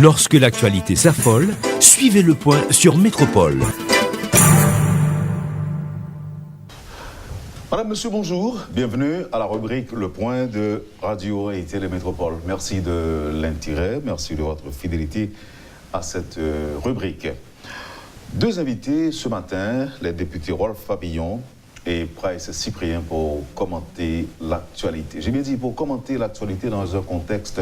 Lorsque l'actualité s'affole, suivez le point sur Métropole. Madame, monsieur, bonjour. Bienvenue à la rubrique Le Point de Radio et Télémétropole. Merci de l'intérêt, merci de votre fidélité à cette rubrique. Deux invités ce matin, les députés Rolf Papillon et Price Cyprien pour commenter l'actualité. J'ai bien dit pour commenter l'actualité dans un contexte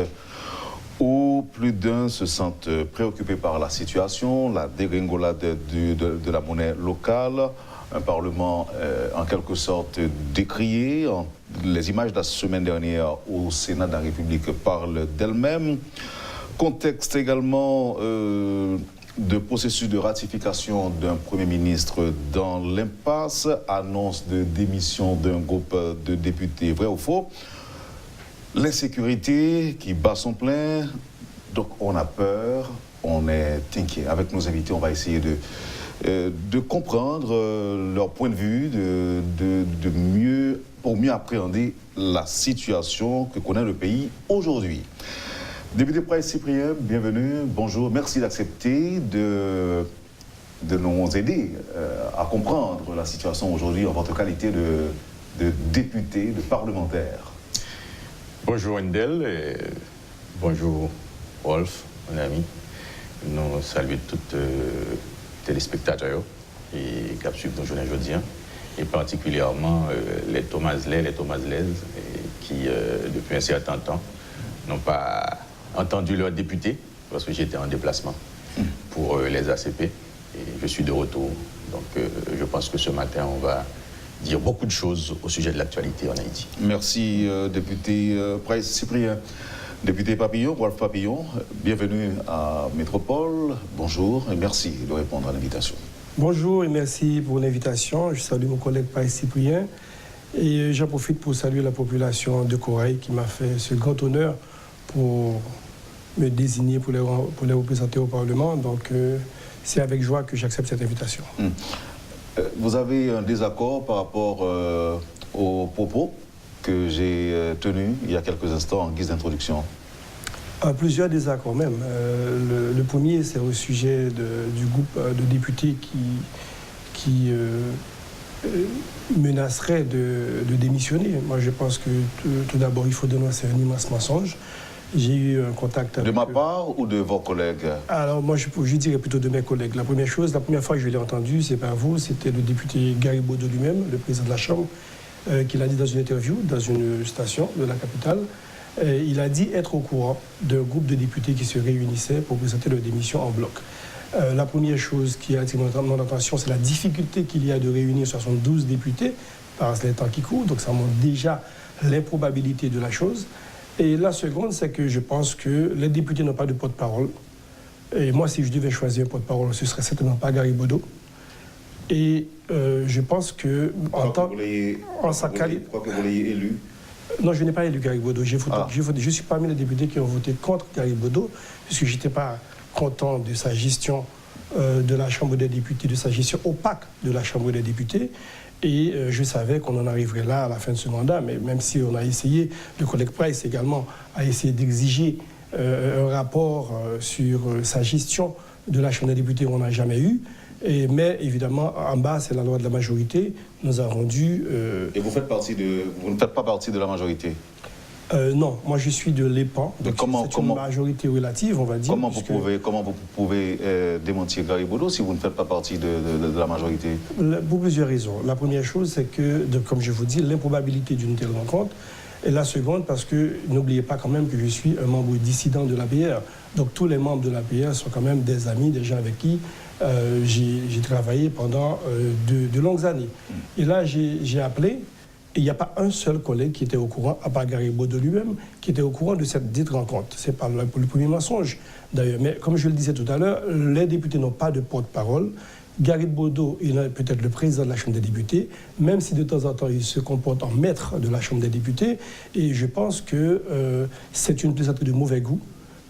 où plus d'un se sentent préoccupés par la situation, la dégringolade de la monnaie locale, un Parlement en quelque sorte décrié. Les images de la semaine dernière au Sénat de la République parlent d'elles-mêmes. Contexte également de processus de ratification d'un Premier ministre dans l'impasse, annonce de démission d'un groupe de députés, vrai ou faux. L'insécurité qui bat son plein, donc on a peur, on est inquiet. Avec nos invités, on va essayer de comprendre leur point de vue, pour mieux appréhender la situation que connaît le pays aujourd'hui. Député Price Cyprien, bienvenue, bonjour, merci d'accepter de nous aider à comprendre la situation aujourd'hui en votre qualité de député, de parlementaire. Bonjour Indel et bonjour Rolf, mon ami. Nous saluons tous les téléspectateurs et qui suivent nos journées aujourd'hui, et particulièrement les Thomaslais, les Thomaslaises qui, depuis un certain temps, n'ont pas entendu leurs députés parce que j'étais en déplacement pour les ACP et je suis de retour. Donc je pense que ce matin, on va dire beaucoup de choses au sujet de l'actualité en Haïti. Merci, député Price Cyprien. Député Papillon, Rolf Papillon, bienvenue à Métropole. Bonjour et merci de répondre à l'invitation. Bonjour et merci pour l'invitation. Je salue mon collègue Price Cyprien et j'en profite pour saluer la population de Corail qui m'a fait ce grand honneur pour me désigner pour les représenter au Parlement. Donc c'est avec joie que j'accepte cette invitation. Vous avez un désaccord par rapport aux propos que j'ai tenus il y a quelques instants en guise d'introduction? Plusieurs désaccords même. Le premier, c'est au sujet du groupe de députés qui menacerait de démissionner. Moi, je pense que tout d'abord, il faut dénoncer un immense mensonge. J'ai eu un contact avec... De ma part ou de vos collègues? Alors, moi, je dirais plutôt de mes collègues. La première fois que je l'ai entendu, c'est pas vous, c'était le député Gary Baudot lui-même, le président de la Chambre, qui l'a dit dans une interview, dans une station de la capitale. Il a dit être au courant d'un groupe de députés qui se réunissaient pour présenter leur démission en bloc. La première chose qui a attiré mon attention, c'est la difficulté qu'il y a de réunir 72 députés par les temps qui courent. Donc ça montre déjà l'improbabilité de la chose. Et la seconde, c'est que je pense que les députés n'ont pas de porte-parole. Et moi, si je devais choisir un porte-parole, ce serait certainement pas Gary Baudot. Et je pense que... Pourquoi que vous l'ayez élu? Non, je n'ai pas élu Gary Baudot. Je suis parmi les députés qui ont voté contre Gary Baudot, puisque je n'étais pas content de sa gestion de la Chambre des députés, de sa gestion opaque de la Chambre des députés. Et je savais qu'on en arriverait là à la fin de ce mandat, mais même si on a essayé, le collègue Price également a essayé d'exiger un rapport sur sa gestion de la Chambre des députés, on n'a jamais eu. Mais évidemment, en bas, c'est la loi de la majorité. Nous avons dû... Et vous ne faites pas partie de la majorité? Non, moi je suis de l'EPAN. C'est une majorité relative, on va dire. Comment vous pouvez démentir Gary Baudot si vous ne faites pas partie de la majorité? Pour plusieurs raisons. La première chose, c'est que, comme je vous dis, l'improbabilité d'une telle rencontre. Et la seconde, parce que n'oubliez pas quand même que je suis un membre dissident de l'APR. Donc tous les membres de l'APR sont quand même des amis, des gens avec qui j'ai travaillé pendant de longues années. Et là, j'ai appelé. Et il n'y a pas un seul collègue qui était au courant, à part Gary Baudot lui-même, qui était au courant de cette dite rencontre. Ce n'est pas le premier mensonge, d'ailleurs. Mais comme je le disais tout à l'heure, les députés n'ont pas de porte-parole. Gary Baudot est peut-être le président de la Chambre des députés, même si de temps en temps il se comporte en maître de la Chambre des députés. Et je pense que c'est une plaisanterie de mauvais goût.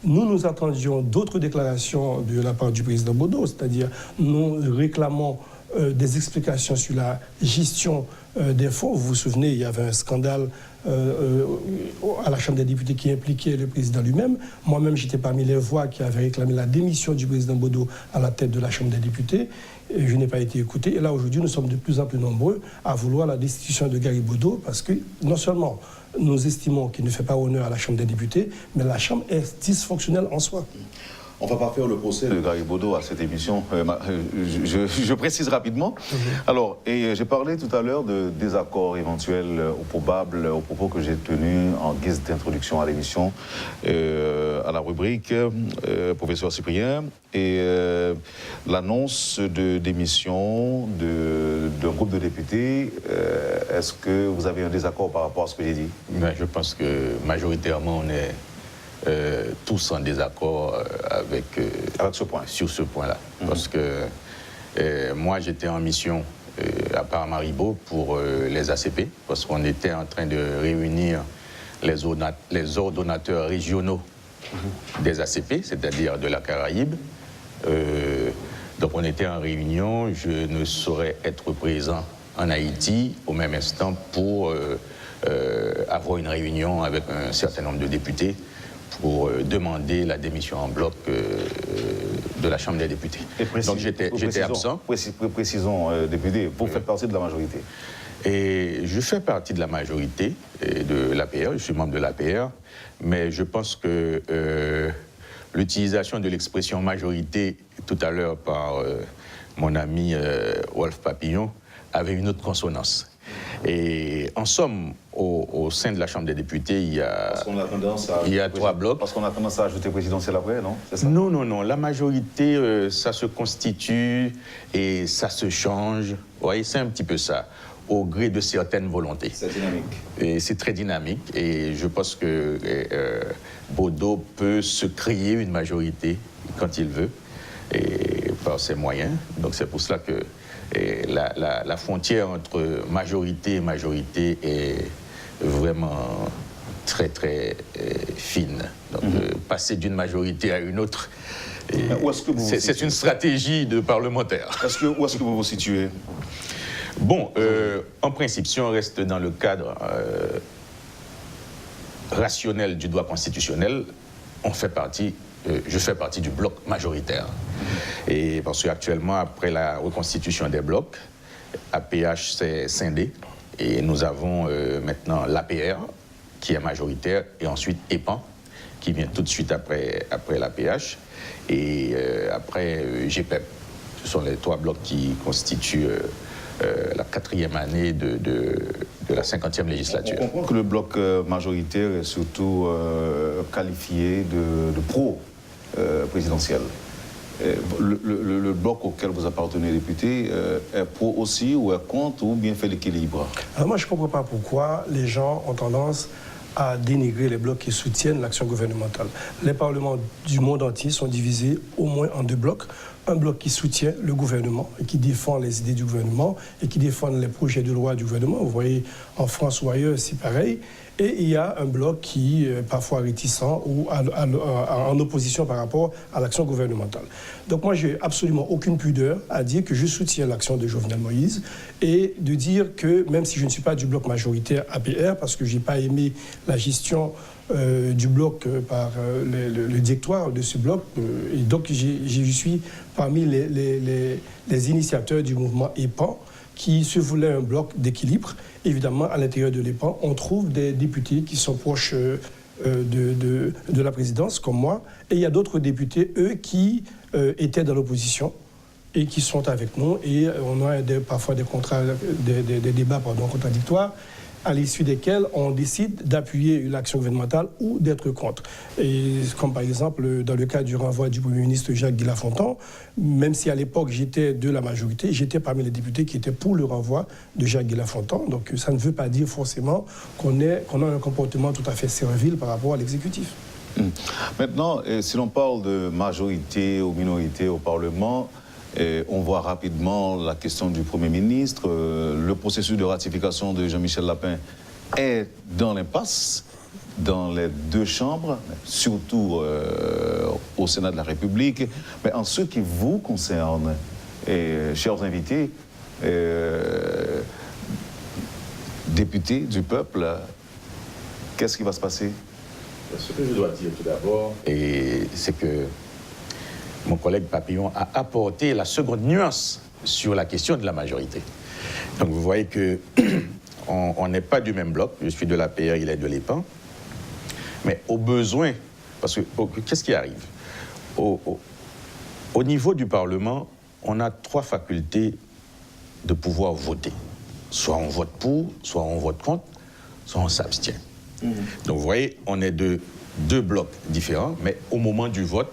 Nous attendions d'autres déclarations de la part du président Baudot, c'est-à-dire nous réclamons des explications sur la gestion des fonds. Vous vous souvenez, il y avait un scandale à la Chambre des députés qui impliquait le président lui-même. Moi-même, j'étais parmi les voix qui avaient réclamé la démission du président Bodo à la tête de la Chambre des députés. Et je n'ai pas été écouté. Et là, aujourd'hui, nous sommes de plus en plus nombreux à vouloir la destitution de Gary Bodo parce que non seulement nous estimons qu'il ne fait pas honneur à la Chambre des députés, mais la Chambre est dysfonctionnelle en soi. On ne va pas faire le procès de Gary Bodo à cette émission. Je précise rapidement. Alors, j'ai parlé tout à l'heure de désaccords éventuels ou probables aux propos que j'ai tenus en guise d'introduction à l'émission, à la rubrique Professeur Cyprien, et l'annonce de démission d'un groupe de députés. Est-ce que vous avez un désaccord par rapport à ce que j'ai dit? Ben, je pense que majoritairement, on est tous en désaccord avec ce point. Sur ce point-là. Parce que moi, j'étais en mission à Paramaribo pour les ACP, parce qu'on était en train de réunir les ordonnateurs régionaux des ACP, c'est-à-dire de la Caraïbe. Donc on était en réunion, je ne saurais être présent en Haïti au même instant pour avoir une réunion avec un certain nombre de députés pour demander la démission en bloc de la Chambre des députés. Donc j'étais absent. Précisons, député, vous faites partie de la majorité. Et je fais partie de la majorité de l'APR, je suis membre de l'APR, mais je pense que l'utilisation de l'expression majorité tout à l'heure par mon ami Wolf Papillon avait une autre consonance. Et en somme, au sein de la Chambre des députés, il y a 3 blocs. Parce qu'on a tendance à ajouter présidentiel après, non? Ça? Non, non, non. La majorité, ça se constitue et ça se change. Vous voyez, c'est un petit peu ça, au gré de certaines volontés. C'est dynamique. Et c'est très dynamique. Et je pense que Bodo peut se créer une majorité quand il veut, et par ses moyens. Donc c'est pour cela que la frontière entre majorité et majorité est vraiment très, très fine. Donc, passer d'une majorité à une autre, c'est une stratégie de parlementaire. Où est-ce que vous vous situez? Bon, en principe, si on reste dans le cadre rationnel du droit constitutionnel, je fais partie du bloc majoritaire. Et parce qu'actuellement, après la reconstitution des blocs, APH s'est scindé et nous avons maintenant l'APR qui est majoritaire et ensuite EPAN qui vient tout de suite après l'APH et après GPEP. Ce sont les 3 blocs qui constituent la 4e année de la 50e législature. On comprend que le bloc majoritaire est surtout qualifié de pro-présidentiel. Le bloc auquel vous appartenez, député, est pro aussi ou est contre ou bien fait l'équilibre? Moi, je ne comprends pas pourquoi les gens ont tendance à dénigrer les blocs qui soutiennent l'action gouvernementale. Les parlements du monde entier sont divisés au moins en 2 blocs. Un bloc qui soutient le gouvernement et qui défend les idées du gouvernement et qui défend les projets de loi du gouvernement. Vous voyez, en France ou ailleurs, c'est pareil. Et il y a un bloc qui est parfois réticent ou en opposition par rapport à l'action gouvernementale. Donc moi, je n'ai absolument aucune pudeur à dire que je soutiens l'action de Jovenel Moïse et de dire que même si je ne suis pas du bloc majoritaire APR, parce que je n'ai pas aimé la gestion du bloc par le directoire de ce bloc, et donc je suis parmi les initiateurs du mouvement EPAN, qui se voulait un bloc d'équilibre. Évidemment, à l'intérieur de l'EPAN, on trouve des députés qui sont proches de la présidence, comme moi, et il y a d'autres députés, eux, qui étaient dans l'opposition et qui sont avec nous, et on a parfois des débats contradictoires, à l'issue desquels on décide d'appuyer l'action gouvernementale ou d'être contre. Et comme par exemple dans le cas du renvoi du Premier ministre Jacques Guy-Lafontan, même si à l'époque j'étais de la majorité, j'étais parmi les députés qui étaient pour le renvoi de Jacques Guy-Lafontan. Donc ça ne veut pas dire forcément qu'on a un comportement tout à fait servile par rapport à l'exécutif. Maintenant, si l'on parle de majorité ou minorité au Parlement, on voit rapidement la question du Premier ministre. Le processus de ratification de Jean-Michel Lapin est dans l'impasse dans les 2 chambres, surtout au Sénat de la République. Mais en ce qui vous concerne, chers invités, députés du peuple, Qu'est-ce qui va se passer? Ce que je dois dire tout d'abord, c'est que mon collègue Papillon a apporté la seconde nuance sur la question de la majorité. Donc vous voyez que on n'est pas du même bloc. Je suis de l'APR, il est de l'EPAN. Mais au besoin, parce que qu'est-ce qui arrive? Au niveau du Parlement, on a 3 facultés de pouvoir voter. Soit on vote pour, soit on vote contre, soit on s'abstient. Donc vous voyez, on est de 2 blocs différents, mais au moment du vote,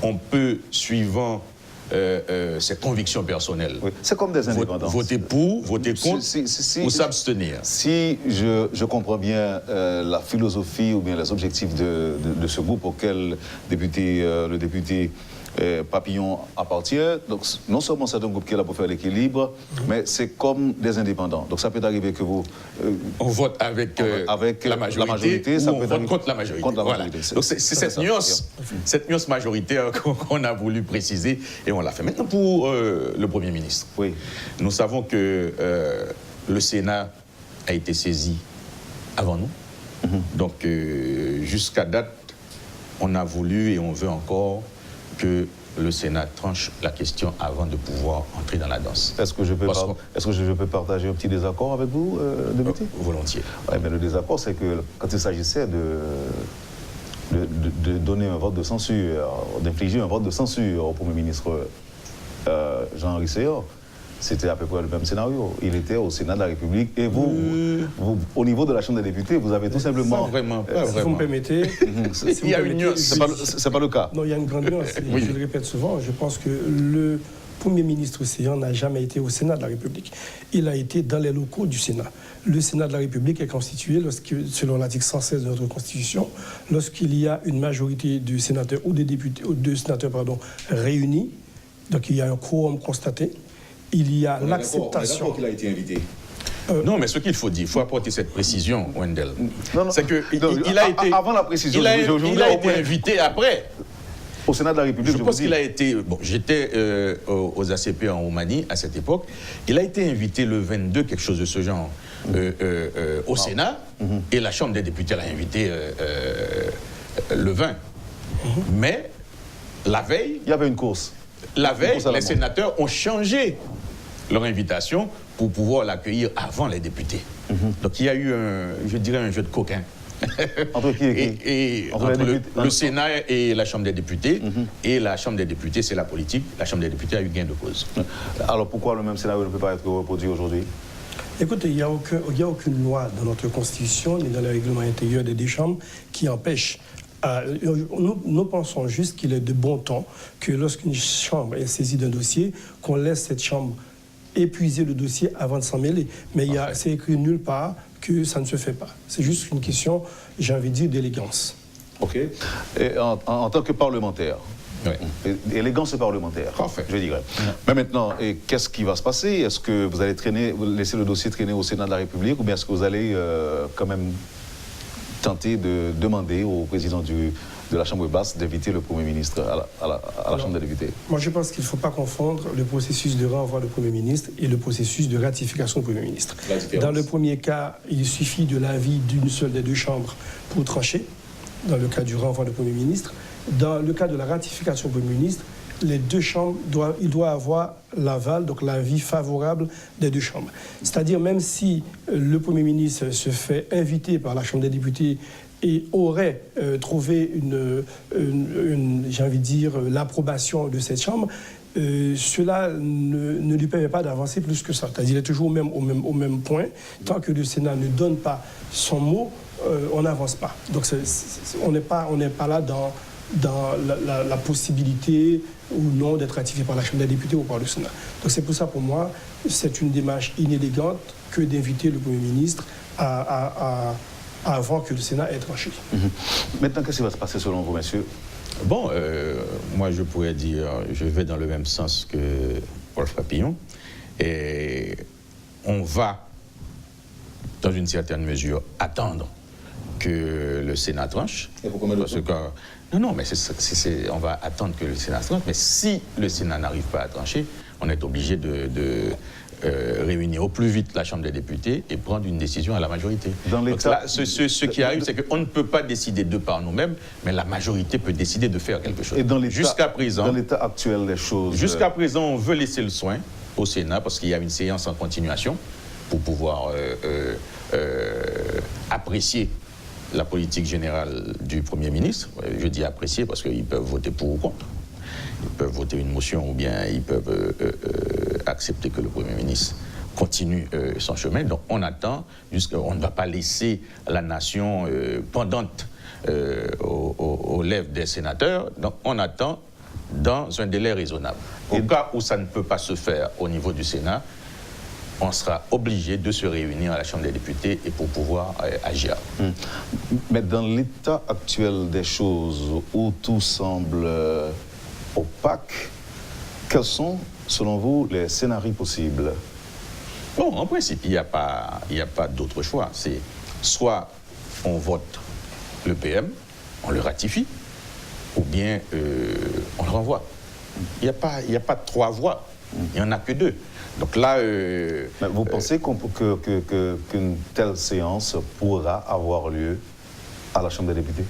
on peut, suivant ses convictions personnelles, oui. C'est comme des indépendants. Voter pour, voter contre ou s'abstenir. Si je comprends bien la philosophie ou bien les objectifs de ce groupe auquel le député Papillon appartient, donc non seulement c'est un groupe qui est là pour faire l'équilibre, mais c'est comme des indépendants. Donc ça peut arriver que vous... on vote avec la majorité ça ou peut on vote contre la majorité. Voilà. Donc c'est cette nuance majoritaire qu'on a voulu préciser et on l'a fait. Maintenant pour le Premier ministre. Oui. Nous savons que le Sénat a été saisi avant nous. Donc jusqu'à date, on a voulu et on veut encore que le Sénat tranche la question avant de pouvoir entrer dans la danse. Est-ce que je peux partager un petit désaccord avec vous, député? Volontiers. Ouais, mais le désaccord, c'est que quand il s'agissait de donner un vote de censure, d'infliger un vote de censure au Premier ministre Jean-Henri Seyort, c'était à peu près le même scénario. Il était au Sénat de la République et vous, au niveau de la Chambre des députés, vous avez tout simplement... Pas vraiment. Si vous me permettez... Il y a une nuance. C'est pas le cas. Non, il y a une grande nuance. Oui. Je le répète souvent, je pense que le Premier ministre Seyort n'a jamais été au Sénat de la République. Il a été dans les locaux du Sénat. Le Sénat de la République est constitué, selon l'article 116 de notre Constitution, lorsqu'il y a une majorité de sénateurs ou de députés, ou de sénateurs, réunis, donc il y a un quorum constaté. Il y a l'acceptation. qu'il a été invité. Non, mais ce qu'il faut dire, il faut apporter cette précision, Wendell. C'est qu'il a été... Avant la précision, il a été invité après. Au Sénat de la République, je pense qu'il a été... Bon, j'étais aux ACP en Roumanie à cette époque. Il a été invité le 22, quelque chose de ce genre, au Sénat. Et la Chambre des députés l'a invité le 20. Mais la veille... Il y avait une course. La veille, les sénateurs ont changé leur invitation pour pouvoir l'accueillir avant les députés. Donc il y a eu, je dirais, un jeu de coquins. Entre qui et qui? Entre le Sénat et la Chambre des députés. Et la Chambre des députés, c'est la politique. La Chambre des députés a eu gain de cause. Alors pourquoi le même scénario ne peut pas être reproduit aujourd'hui? Écoutez, il n'y a aucune loi dans notre Constitution ni dans le règlement intérieur des 2 chambres qui empêche. Nous pensons juste qu'il est de bon ton que lorsqu'une chambre est saisie d'un dossier, qu'on laisse cette chambre épuiser le dossier avant de s'en mêler. Mais c'est écrit nulle part que ça ne se fait pas. C'est juste une question, j'ai envie de dire, d'élégance. OK. Et en tant que parlementaire, élégance parlementaire, je dirais. Mais maintenant, qu'est-ce qui va se passer? Est-ce que vous allez laisser le dossier traîner au Sénat de la République ou bien est-ce que vous allez quand même tenter de demander au président de la Chambre basse d'inviter le Premier ministre à la Chambre des députés? Moi, je pense qu'il ne faut pas confondre le processus de renvoi du Premier ministre et le processus de ratification du Premier ministre. Dans le premier cas, il suffit de l'avis d'une seule des 2 chambres pour trancher, dans le cas du renvoi du Premier ministre. Dans le cas de la ratification du Premier ministre, les 2 chambres doivent avoir l'aval, donc l'avis favorable des 2 chambres. C'est-à-dire même si le Premier ministre se fait inviter par la Chambre des députés et aurait trouvé j'ai envie de dire, l'approbation de cette chambre, cela ne lui permet pas d'avancer plus que ça. C'est-à-dire qu'il est toujours au même point. Tant que le Sénat ne donne pas son mot, on n'avance pas. Donc on n'est pas là dans la possibilité ou non d'être ratifié par la Chambre des députés ou par le Sénat. Donc c'est pour ça, pour moi, c'est une démarche inélégante que d'inviter le Premier ministre avant que le Sénat ait tranché. Maintenant, qu'est-ce qui va se passer selon vous, messieurs? Bon, moi je pourrais dire, je vais dans le même sens que Wolf Papillon. Et on va, dans une certaine mesure, attendre que le Sénat tranche. Et pour combien de temps? Non, mais on va attendre que le Sénat tranche. Mais si le Sénat n'arrive pas à trancher, on est obligé réunir au plus vite la Chambre des députés et prendre une décision à la majorité. Donc là, ce qui arrive, c'est qu'on ne peut pas décider de par nous-mêmes, mais la majorité peut décider de faire quelque chose. Et dans jusqu'à présent, dans l'état actuel des choses... Jusqu'à présent, on veut laisser le soin au Sénat parce qu'il y a une séance en continuation pour pouvoir apprécier la politique générale du Premier ministre. Je dis apprécier parce qu'ils peuvent voter pour ou contre. Ils peuvent voter une motion ou bien ils peuvent accepter que le Premier ministre continue son chemin. Donc on attend, on ne va pas laisser la nation pendante aux lèvres des sénateurs. Donc on attend dans un délai raisonnable. Au cas où ça ne peut pas se faire au niveau du Sénat, on sera obligé de se réunir à la Chambre des députés et pour pouvoir agir. Mais dans l'état actuel des choses, où tout semble opaque, quels sont, selon vous, les scénarios possibles? Bon, en principe, il n'y a pas d'autre choix. C'est soit on vote le PM, on le ratifie, ou bien on le renvoie. Il n'y a pas trois voies, il n'y en a que deux. Donc là... vous pensez qu'une telle séance pourra avoir lieu à la Chambre des députés?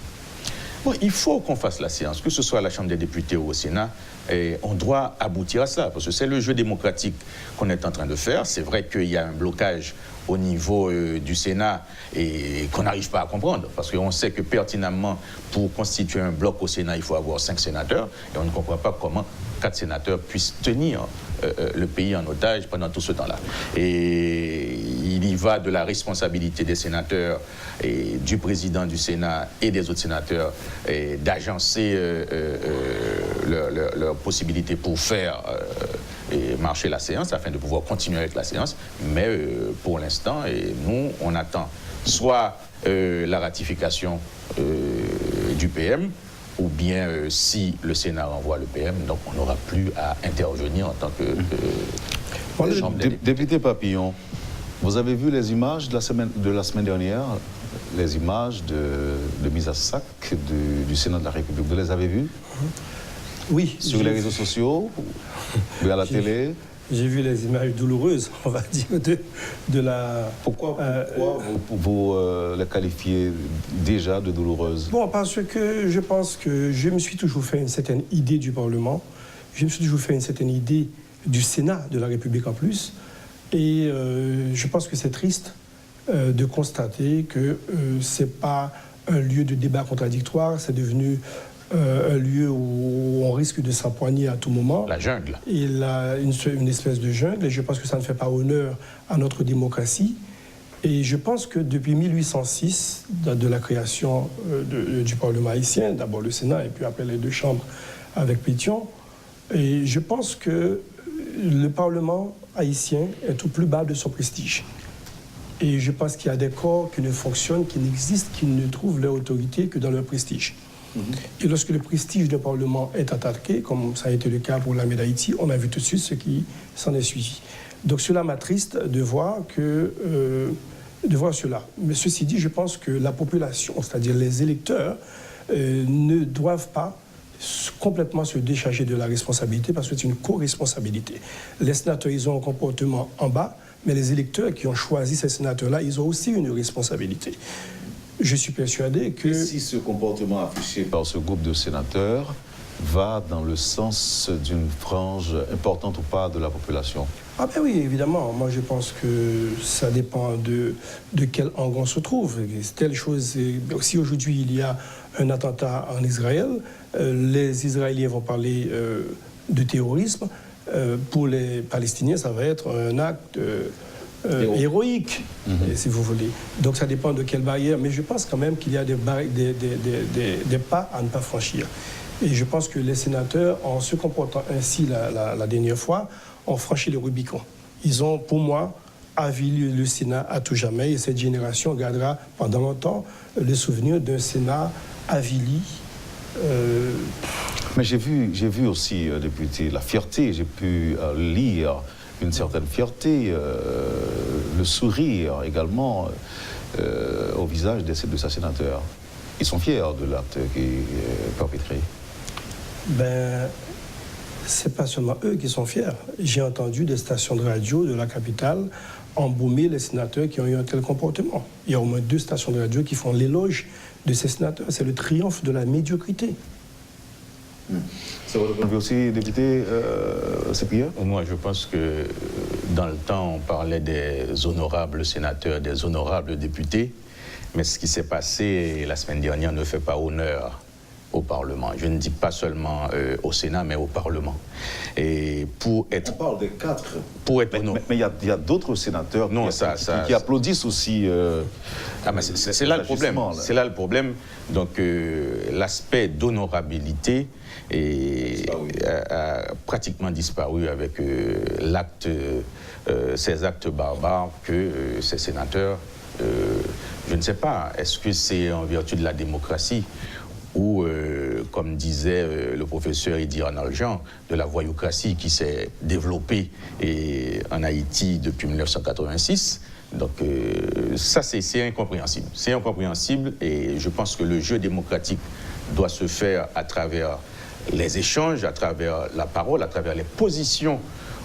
Bon, il faut qu'on fasse la séance, que ce soit à la Chambre des députés ou au Sénat, et on doit aboutir à cela, parce que c'est le jeu démocratique qu'on est en train de faire. C'est vrai qu'il y a un blocage au niveau du Sénat et qu'on n'arrive pas à comprendre, parce qu'on sait que pertinemment, pour constituer un bloc au Sénat, il faut avoir 5 sénateurs, et on ne comprend pas comment 4 sénateurs puissent tenir le pays en otage pendant tout ce temps-là. Et il y va de la responsabilité des sénateurs et du président du Sénat et des autres sénateurs d'agencer leurs possibilités pour faire marcher la séance afin de pouvoir continuer avec la séance. Mais pour l'instant, nous, on attend soit la ratification du PM, ou bien si le Sénat renvoie le PM, donc on n'aura plus à intervenir en tant que chambre des députés. Député Papillon, vous avez vu les images de la semaine dernière, les images de mise à sac du Sénat de la République, vous les avez vues? Oui. Sur les réseaux sociaux ou à la télé? J'ai vu les images douloureuses, on va dire, de la... Pourquoi vous les qualifiez déjà de douloureuses? Bon, parce que je pense que je me suis toujours fait une certaine idée du Parlement, je me suis toujours fait une certaine idée du Sénat de la République en plus, et je pense que c'est triste de constater que ce n'est pas un lieu de débat contradictoire, c'est devenu... un lieu où on risque de s'empoigner à tout moment. La jungle. Il a une espèce de jungle, et je pense que ça ne fait pas honneur à notre démocratie. Et je pense que depuis 1806, de la création du Parlement haïtien, d'abord le Sénat et puis après les deux chambres avec Pétion, et je pense que le Parlement haïtien est au plus bas de son prestige. Et je pense qu'il y a des corps qui ne fonctionnent, qui n'existent, qui ne trouvent leur autorité que dans leur prestige. Et lorsque le prestige d'un Parlement est attaqué, comme ça a été le cas pour l'armée d'Haïti, on a vu tout de suite ce qui s'en est suivi. Donc cela m'attriste de voir cela. Mais ceci dit, je pense que la population, c'est-à-dire les électeurs, ne doivent pas complètement se décharger de la responsabilité, parce que c'est une co-responsabilité. Les sénateurs, ils ont un comportement en bas, mais les électeurs qui ont choisi ces sénateurs-là, ils ont aussi une responsabilité. Je suis persuadé que... Et si ce comportement affiché par ce groupe de sénateurs va dans le sens d'une frange importante ou pas de la population? Ah ben oui, évidemment. Moi, je pense que ça dépend de quel angle on se trouve. Telle chose, si aujourd'hui il y a un attentat en Israël, les Israéliens vont parler de terrorisme. Pour les Palestiniens, ça va être un acte... héroïque, si vous voulez. Donc ça dépend de quelle barrière, mais je pense quand même qu'il y a des pas à ne pas franchir. Et je pense que les sénateurs, en se comportant ainsi la dernière fois, ont franchi le Rubicon. Ils ont, pour moi, avili le Sénat à tout jamais, et cette génération gardera pendant longtemps le souvenir d'un Sénat avili. Mais j'ai vu aussi, député, la fierté, j'ai pu lire une certaine fierté, le sourire également au visage de ces sénateurs. Ils sont fiers de l'acte qui est perpétré. Ben, Ce n'est pas seulement eux qui sont fiers. J'ai entendu des stations de radio de la capitale embaumer les sénateurs qui ont eu un tel comportement. Il y a au moins 2 stations de radio qui font l'éloge de ces sénateurs. C'est le triomphe de la médiocrité. C'est votre point de vue aussi, député Cyprien? Moi, je pense que dans le temps, on parlait des honorables sénateurs, des honorables députés, mais ce qui s'est passé la semaine dernière ne fait pas honneur au Parlement. Je ne dis pas seulement au Sénat, mais au Parlement. Et pour être... On parle des 4. Pour être mais il y a d'autres sénateurs qui applaudissent aussi... mais c'est là le problème. C'est là le problème. Donc, l'aspect d'honorabilité a pratiquement disparu avec ces actes barbares que ces sénateurs... je ne sais pas, est-ce que c'est en vertu de la démocratie ou, comme disait le professeur Idir Naljan, de la voyoucratie qui s'est développée en Haïti depuis 1986. Donc ça, c'est incompréhensible. C'est incompréhensible et je pense que le jeu démocratique doit se faire à travers les échanges, à travers la parole, à travers les positions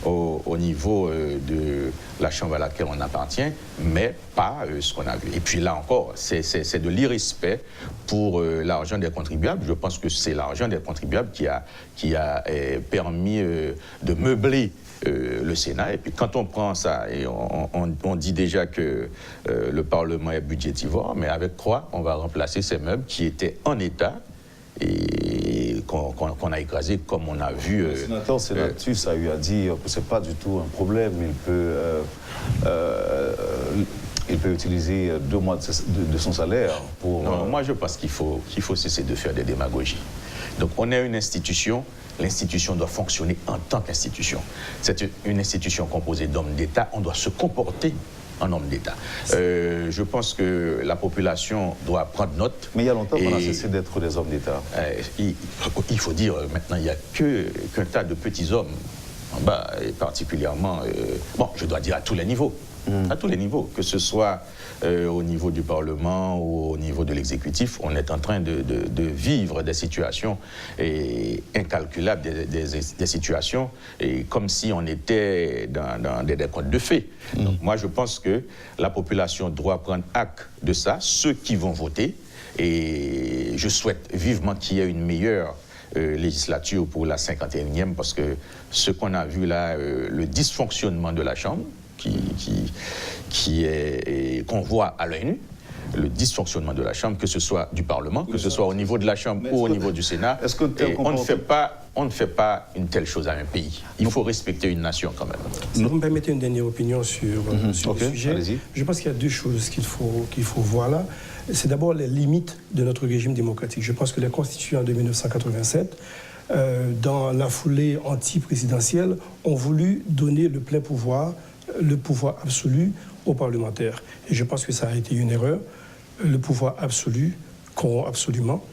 au niveau de la chambre à laquelle on appartient, mais pas ce qu'on a vu. Et puis là encore, c'est de l'irrespect pour l'argent des contribuables. Je pense que c'est l'argent des contribuables qui a permis de meubler le Sénat. Et puis quand on prend ça, et on dit déjà que le Parlement est budgétivore, mais avec quoi on va remplacer ces meubles qui étaient en état et qu'on a écrasé comme on a vu. Le sénateur Sénatus a eu à dire que ce n'est pas du tout un problème. Il peut utiliser 2 mois de son salaire pour... Non, moi je pense qu'il faut cesser de faire des démagogies. Donc on est une institution, l'institution doit fonctionner en tant qu'institution. C'est une institution composée d'hommes d'État, on doit se comporter en homme d'État. Je pense que la population doit prendre note. Mais il y a longtemps qu'on a cessé d'être des hommes d'État. Il faut dire, maintenant, il n'y a qu'un tas de petits hommes en bas, et particulièrement, je dois dire à tous les niveaux. À tous les niveaux, que ce soit au niveau du Parlement ou au niveau de l'exécutif, on est en train de vivre des situations incalculables, des situations comme si on était dans des contes de fées. Donc moi je pense que la population doit prendre acte de ça, ceux qui vont voter, et je souhaite vivement qu'il y ait une meilleure législature pour la 51e, parce que ce qu'on a vu là, le dysfonctionnement de la Chambre, qu'on voit à l'œil nu, le dysfonctionnement de la Chambre, que ce soit du Parlement, que ce soit au niveau de la Chambre ou au niveau du Sénat. On ne fait pas une telle chose à un pays. Il faut respecter une nation quand même. Si vous me permettez une dernière opinion sur le sujet, je pense qu'il y a 2 choses qu'il faut voir là. C'est d'abord les limites de notre régime démocratique. Je pense que les constituants de 1987, dans la foulée anti-présidentielle, ont voulu donner le plein pouvoir, le pouvoir absolu aux parlementaires. Et je pense que ça a été une erreur. Le pouvoir absolu corrompt absolument.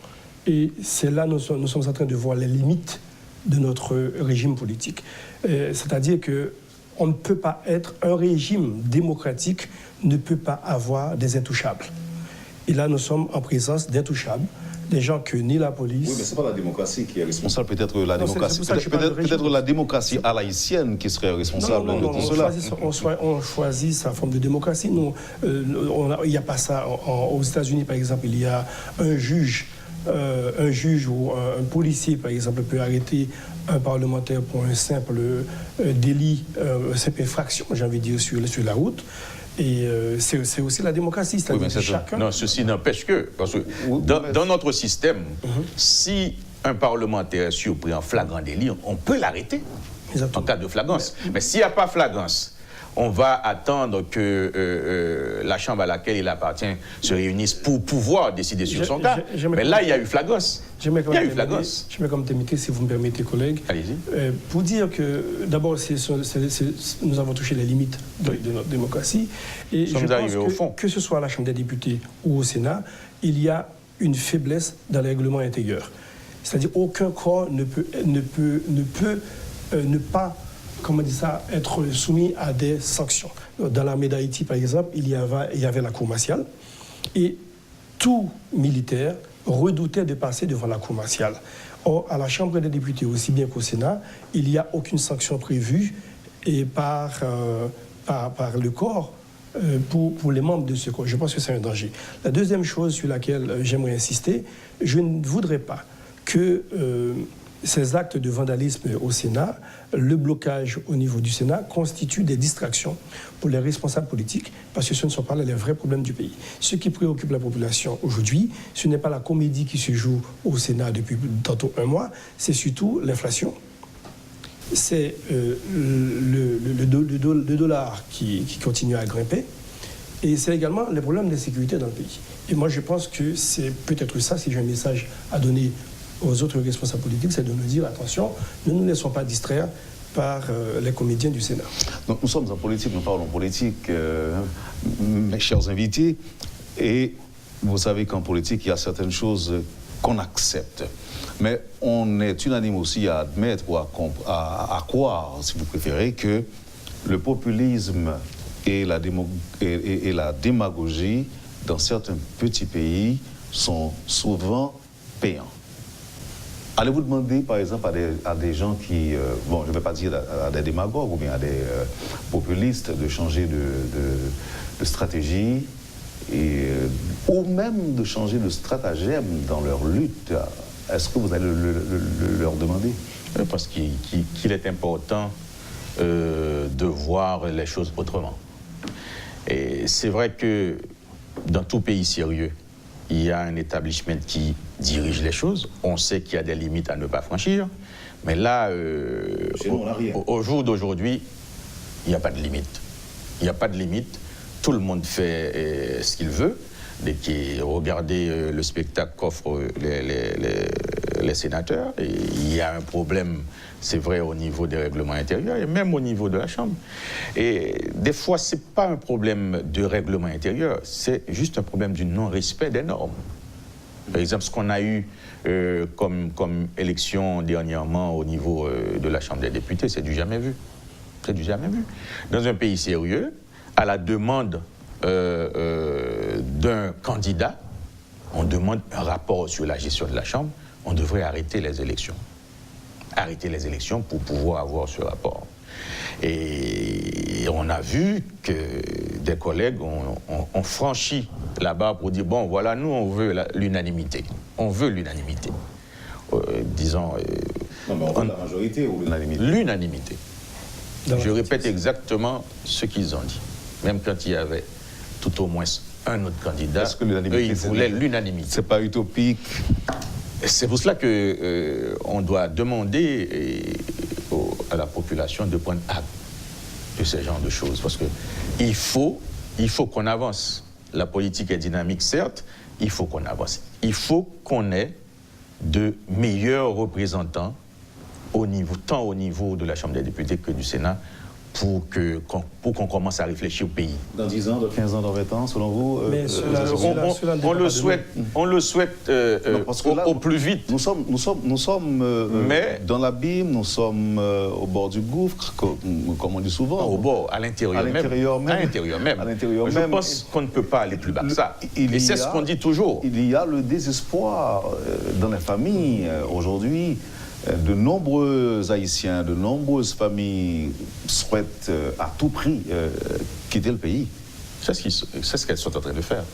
Et c'est là que nous sommes en train de voir les limites de notre régime politique. C'est-à-dire qu'on ne peut pas être... Un régime démocratique ne peut pas avoir des intouchables. Et là, nous sommes en présence d'intouchables, des gens que ni la police... Oui, mais ce n'est pas la démocratie qui est responsable. Peut-être la démocratie à l'haïtienne qui serait responsable de tout cela. On choisit sa forme de démocratie. Il n'y a pas ça. Aux États-Unis, par exemple, il y a un juge ou un policier, par exemple, peut arrêter un parlementaire pour un simple délit, simple infraction, j'ai envie de dire, sur la route. Et c'est aussi la démocratie, c'est-à-dire que chacun... Non, ceci n'empêche que, parce que dans notre système, si un parlementaire est surpris en flagrant délit, on peut l'arrêter en cas de flagrance. Mais s'il n'y a pas flagrance, on va attendre que la chambre à laquelle il appartient se réunisse pour pouvoir décider sur son cas. Mais là, il y a eu flagrance. Je mets comme terminer, si vous me permettez, collègues. Allez-y. Pour dire que, d'abord, nous avons touché les limites de notre démocratie. Et je pense que ce soit à la Chambre des députés ou au Sénat, il y a une faiblesse dans les règlements intérieurs. C'est-à-dire aucun corps ne peut ne pas, comment dire ça, être soumis à des sanctions. Dans l'armée d'Haïti, par exemple, il y avait la cour martiale et tout militaire redoutait de passer devant la cour martiale. Or, à la Chambre des députés, aussi bien qu'au Sénat, il n'y a aucune sanction prévue et par le corps pour les membres de ce corps. Je pense que c'est un danger. La deuxième chose sur laquelle j'aimerais insister, je ne voudrais pas que ces actes de vandalisme au Sénat, le blocage au niveau du Sénat, constituent des distractions pour les responsables politiques, parce que ce ne sont pas là les vrais problèmes du pays. Ce qui préoccupe la population aujourd'hui, ce n'est pas la comédie qui se joue au Sénat depuis tantôt un mois, c'est surtout l'inflation. C'est le dollar qui continue à grimper, et c'est également les problèmes d'insécurité dans le pays. Et moi, je pense que c'est peut-être ça, si j'ai un message à donner aux autres responsables politiques, c'est de nous dire, attention, ne nous laissons pas distraire par les comédiens du Sénat. Donc, nous sommes en politique, nous parlons politique, mes chers invités, et vous savez qu'en politique, il y a certaines choses qu'on accepte. Mais on est unanime aussi à admettre ou à croire, si vous préférez, que le populisme et la démagogie dans certains petits pays sont souvent payants. Allez-vous demander, par exemple, à des gens qui, bon, je ne vais pas dire à des démagogues ou bien à des populistes de changer de stratégie ou même de changer de stratagème dans leur lutte? Est-ce que vous allez leur demander? Parce qu'il est important de voir les choses autrement. Et c'est vrai que dans tout pays sérieux, il y a un établissement qui dirige les choses. On sait qu'il y a des limites à ne pas franchir. Mais là, au jour d'aujourd'hui, il n'y a pas de limite. Il n'y a pas de limite. Tout le monde fait ce qu'il veut. Regardez le spectacle qu'offrent les sénateurs. Et il y a un problème, c'est vrai, au niveau des règlements intérieurs et même au niveau de la Chambre. Et des fois, ce n'est pas un problème de règlement intérieur, c'est juste un problème du non-respect des normes. Par exemple, ce qu'on a eu comme élection dernièrement au niveau de la Chambre des députés, c'est du jamais vu. C'est du jamais vu. Dans un pays sérieux, à la demande d'un candidat, on demande un rapport sur la gestion de la Chambre, on devrait arrêter les élections. Arrêter les élections pour pouvoir avoir ce rapport. Et on a vu que des collègues ont franchi la barre pour dire, bon, voilà, nous, on veut l'unanimité. On veut l'unanimité. Disons... non, mais on veut la majorité ou l'unanimité? L'unanimité. Je répète exactement ce qu'ils ont dit. Même quand il y avait tout au moins un autre candidat, eux, ils voulaient l'unanimité. C'est pas utopique? C'est pour cela qu'on doit demander à la population de prendre acte de ce genre de choses. Parce qu'il faut qu'on avance. La politique est dynamique, certes, il faut qu'on avance. Il faut qu'on ait de meilleurs représentants tant au niveau de la Chambre des députés que du Sénat, pour qu'on commence à réfléchir au pays. Dans 10 ans, dans 15 ans, dans 20 ans, selon vous? On le souhaite au plus vite. Nous sommes dans l'abîme, nous sommes au bord du gouffre, comme on dit souvent. Au bord, à l'intérieur même. Je pense qu'on ne peut pas aller plus bas que ça. Et c'est ce qu'on dit toujours. Il y a le désespoir dans les familles aujourd'hui. De nombreux Haïtiens, de nombreuses familles souhaitent à tout prix quitter le pays. C'est ce qu'elles sont en train de faire.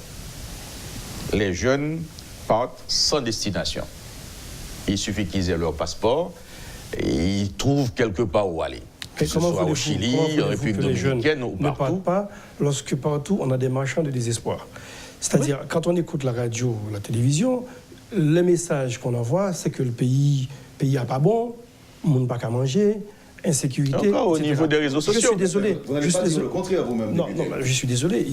Les jeunes partent sans destination. Il suffit qu'ils aient leur passeport et ils trouvent quelque part où aller. Que ce soit au Chili, en République dominicaine ou partout. Ne partent pas lorsque partout on a des marchands de désespoir. C'est-à-dire, quand on écoute la radio ou la télévision, le message qu'on envoie, c'est que le pays n'a pas bon, le monde n'a pas qu'à manger, insécurité. Encore au niveau des réseaux sociaux. Je suis désolé. Vous n'allez pas dire le contraire vous-même. Non, je suis désolé.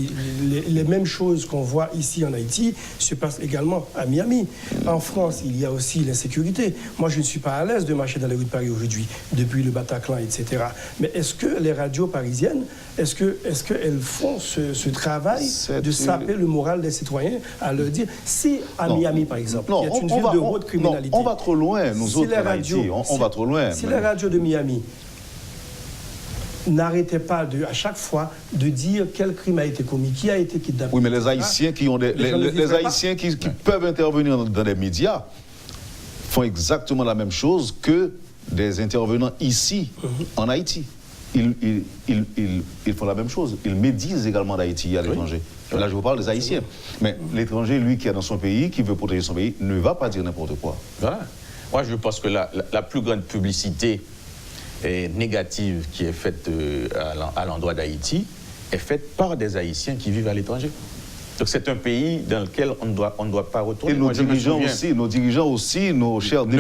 Les mêmes choses qu'on voit ici en Haïti se passent également à Miami. En France, il y a aussi l'insécurité. Moi, je ne suis pas à l'aise de marcher dans les rues de Paris aujourd'hui, depuis le Bataclan, etc. Mais est-ce que les radios parisiennes, est-ce qu'elles font ce travail de saper le moral des citoyens, à leur dire, si à Miami, par exemple, il y a une ville de haute criminalité. On va trop loin, nous autres en Haïti. On va trop loin. Si les radios de Miami n'arrêtez pas à chaque fois de dire quel crime a été commis, qui a été kidnappé. Oui, mais les Haïtiens qui ont les Haïtiens qui peuvent intervenir dans les médias font exactement la même chose que des intervenants ici, en Haïti. Ils font la même chose. Ils médisent également d'Haïti à l'étranger. Là, je vous parle des Haïtiens. Mais l'étranger, lui, qui est dans son pays, qui veut protéger son pays, ne va pas dire n'importe quoi. Voilà. Moi, je pense que la plus grande publicité négative qui est faite à l'endroit d'Haïti est faite par des Haïtiens qui vivent à l'étranger. Donc c'est un pays dans lequel on ne doit pas retourner. Et nos dirigeants aussi, nos chers députés,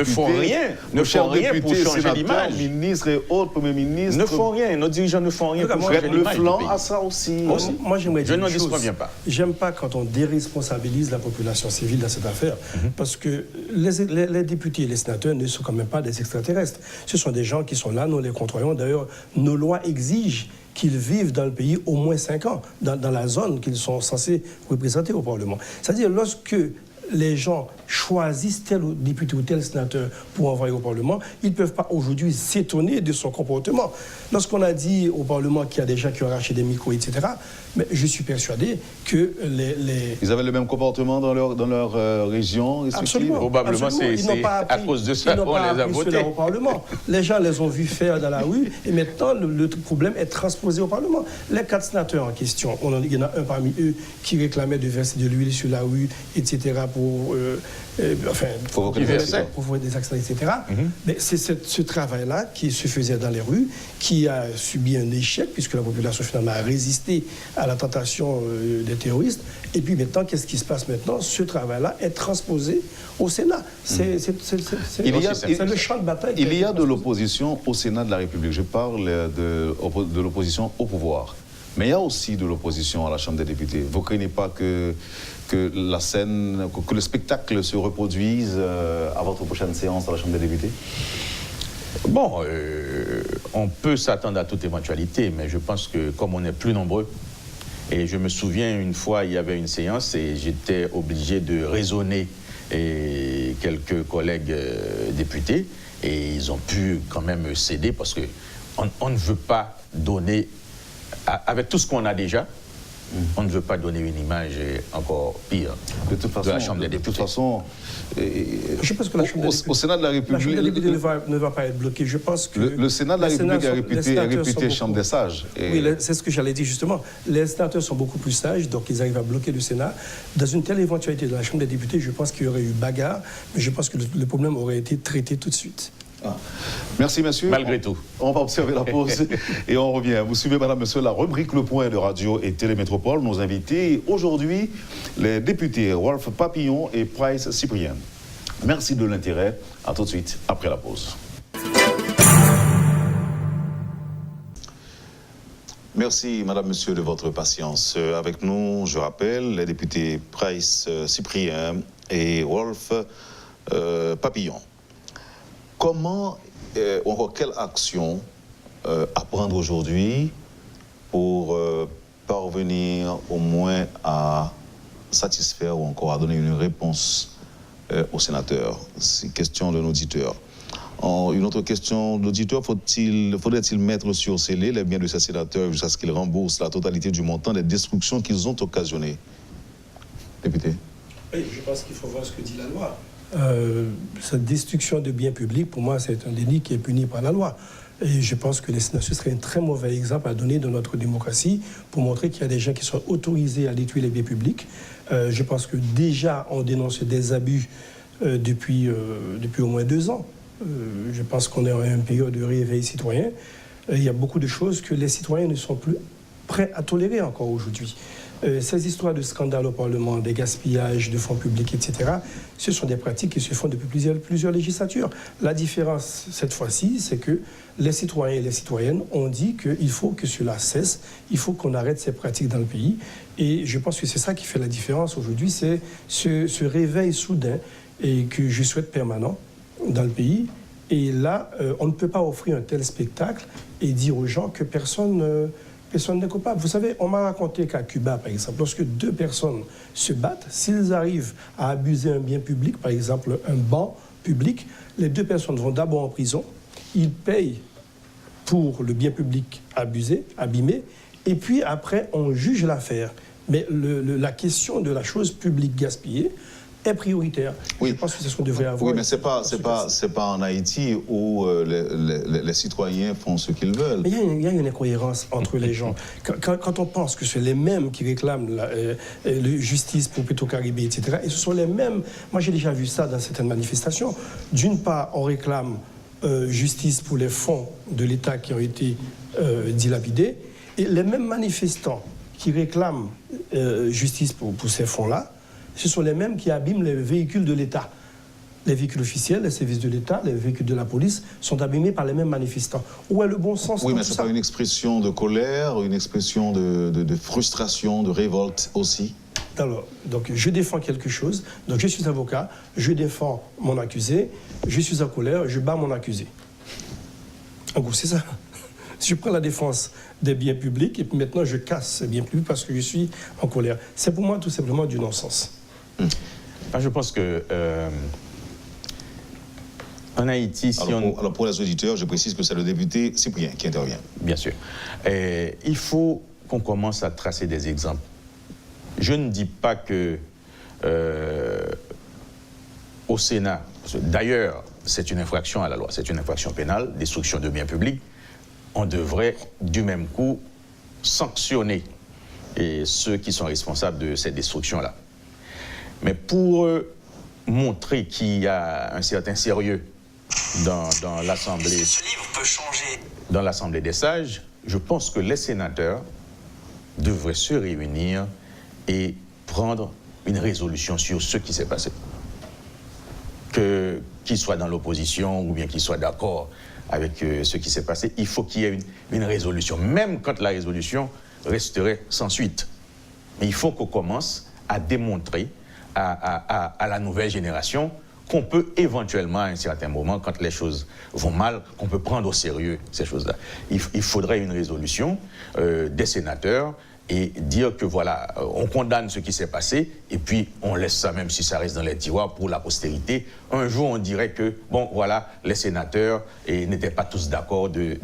ne font rien pour changer l'image. Ministres et autres, premiers ministres. Ne font rien, nos dirigeants ne font rien pour changer l'image. Le flanc à ça aussi. Moi, j'aimerais dire je n'en disconviens pas. J'aime pas quand on déresponsabilise la population civile dans cette affaire, parce que les députés et les sénateurs ne sont quand même pas des extraterrestres. Ce sont des gens qui sont là, nous les contrôlons. D'ailleurs, nos lois exigent qu'ils vivent dans le pays au moins 5 ans, dans la zone qu'ils sont censés représenter au Parlement. C'est-à-dire, lorsque les gens choisissent tel député ou tel sénateur pour envoyer au Parlement, ils ne peuvent pas aujourd'hui s'étonner de son comportement. Lorsqu'on a dit au Parlement qu'il y a des gens qui ont arraché des micros, etc., mais je suis persuadé que Ils avaient le même comportement dans leur région respective. Absolument. Probablement, c'est à cause de ça qu'on les a votés. Au Parlement. Les gens les ont vus faire dans la rue et maintenant, le problème est transposé au Parlement. Les 4 sénateurs en question, il y en a un parmi eux qui réclamait de verser de l'huile sur la rue, etc., pour provoquer des accidents, etc. Mais c'est ce travail-là qui se faisait dans les rues, qui a subi un échec, puisque la population finalement a résisté à la tentation des terroristes. Et puis maintenant, qu'est-ce qui se passe maintenant? Ce travail-là est transposé au Sénat. C'est le champ de bataille. Il y a de l'opposition au Sénat de la République. Je parle de l'opposition au pouvoir. Mais il y a aussi de l'opposition à la Chambre des députés. Vous ne craignez pas que la scène, que le spectacle se reproduise à votre prochaine séance à la Chambre des députés? Bon, on peut s'attendre à toute éventualité, mais je pense que comme on est plus nombreux, et je me souviens une fois, il y avait une séance et j'étais obligé de raisonner quelques collègues députés et ils ont pu quand même céder parce qu'on ne veut pas donner, avec tout ce qu'on a déjà, on ne veut pas donner une image encore pire de la Chambre des députés. De toute façon, je pense que la Chambre au Sénat de la République, ne va pas être bloquée. Je pense que le Sénat de la République est réputé Chambre des sages. Oui, c'est ce que j'allais dire justement. Les sénateurs sont beaucoup plus sages, donc ils arrivent à bloquer le Sénat. Dans une telle éventualité de la Chambre des députés, je pense qu'il y aurait eu bagarre, mais je pense que le problème aurait été traité tout de suite. Merci, messieurs. Malgré tout. On va observer la pause et on revient. Vous suivez, madame, monsieur, la rubrique Le Point de Radio et Télémétropole. Nos invités aujourd'hui, les députés Wolf Papillon et Price Cyprien. Merci de l'intérêt. À tout de suite, après la pause. Merci, madame, monsieur, de votre patience. Avec nous, je rappelle, les députés Price Cyprien et Wolf Papillon. Comment ou encore quelle action à prendre aujourd'hui pour parvenir au moins à satisfaire ou encore à donner une réponse aux sénateurs? C'est une question d'un auditeur. Une autre question d'auditeur, faudrait-il mettre sur scellé les biens de ces sénateurs jusqu'à ce qu'ils remboursent la totalité du montant des destructions qu'ils ont occasionnées? Député. Oui, je pense qu'il faut voir ce que dit la loi. Cette destruction de biens publics, pour moi, c'est un délit qui est puni par la loi. Et je pense que ce serait un très mauvais exemple à donner de notre démocratie pour montrer qu'il y a des gens qui sont autorisés à détruire les biens publics. Je pense que déjà, on dénonce des abus depuis au moins 2 ans. Je pense qu'on est en une période de réveil citoyen. Il y a beaucoup de choses que les citoyens ne sont plus prêts à tolérer encore aujourd'hui. Ces histoires de scandales au Parlement, des gaspillages de fonds publics, etc., ce sont des pratiques qui se font depuis plusieurs législatures. La différence, cette fois-ci, c'est que les citoyens et les citoyennes ont dit qu'il faut que cela cesse, il faut qu'on arrête ces pratiques dans le pays. Et je pense que c'est ça qui fait la différence aujourd'hui, c'est ce réveil soudain et que je souhaite permanent dans le pays. Et là, on ne peut pas offrir un tel spectacle et dire aux gens que personne n'est coupable. Vous savez, on m'a raconté qu'à Cuba, par exemple, lorsque 2 personnes se battent, s'ils arrivent à abuser un bien public, par exemple un banc public, les 2 personnes vont d'abord en prison, ils payent pour le bien public abusé, abîmé, et puis après, on juge l'affaire. Mais la question de la chose publique gaspillée est prioritaire. Oui. Je pense que c'est ce qu'on devrait avoir. Oui, mais c'est pas en Haïti où les citoyens font ce qu'ils veulent. Mais il y a une incohérence entre les gens. Quand on pense que c'est les mêmes qui réclament la justice pour Petro-Caribé, etc., et ce sont les mêmes... Moi, j'ai déjà vu ça dans certaines manifestations. D'une part, on réclame justice pour les fonds de l'État qui ont été dilapidés, et les mêmes manifestants qui réclament justice pour ces fonds-là, ce sont les mêmes qui abîment les véhicules de l'État. Les véhicules officiels, les services de l'État, les véhicules de la police sont abîmés par les mêmes manifestants. Où est le bon sens? Oui, mais ce n'est pas une expression de colère, une expression de frustration, de révolte aussi? Alors, donc je défends quelque chose, donc je suis avocat, je défends mon accusé, je suis en colère, je bats mon accusé. En gros, c'est ça. Je prends la défense des biens publics et puis maintenant je casse ces biens publics parce que je suis en colère. C'est pour moi tout simplement du non-sens. Je pense que en Haïti, si alors pour les auditeurs, je précise que c'est le député Cyprien qui intervient. Bien sûr. Il faut qu'on commence à tracer des exemples. Je ne dis pas que au Sénat, d'ailleurs, c'est une infraction à la loi, c'est une infraction pénale, destruction de biens publics, on devrait du même coup sanctionner ceux qui sont responsables de cette destruction-là. Mais pour montrer qu'il y a un certain sérieux dans l'Assemblée, dans l'Assemblée des sages, je pense que les sénateurs devraient se réunir et prendre une résolution sur ce qui s'est passé. Qu'ils soient dans l'opposition ou bien qu'ils soient d'accord avec ce qui s'est passé, il faut qu'il y ait une résolution, même quand la résolution resterait sans suite. Mais il faut qu'on commence à démontrer à la nouvelle génération qu'on peut éventuellement, à un certain moment, quand les choses vont mal, qu'on peut prendre au sérieux ces choses-là. Il faudrait une résolution des sénateurs et dire que voilà, on condamne ce qui s'est passé et puis on laisse ça, même si ça reste dans les tiroirs, pour la postérité. Un jour, on dirait que, bon, voilà, les sénateurs n'étaient pas tous d'accord de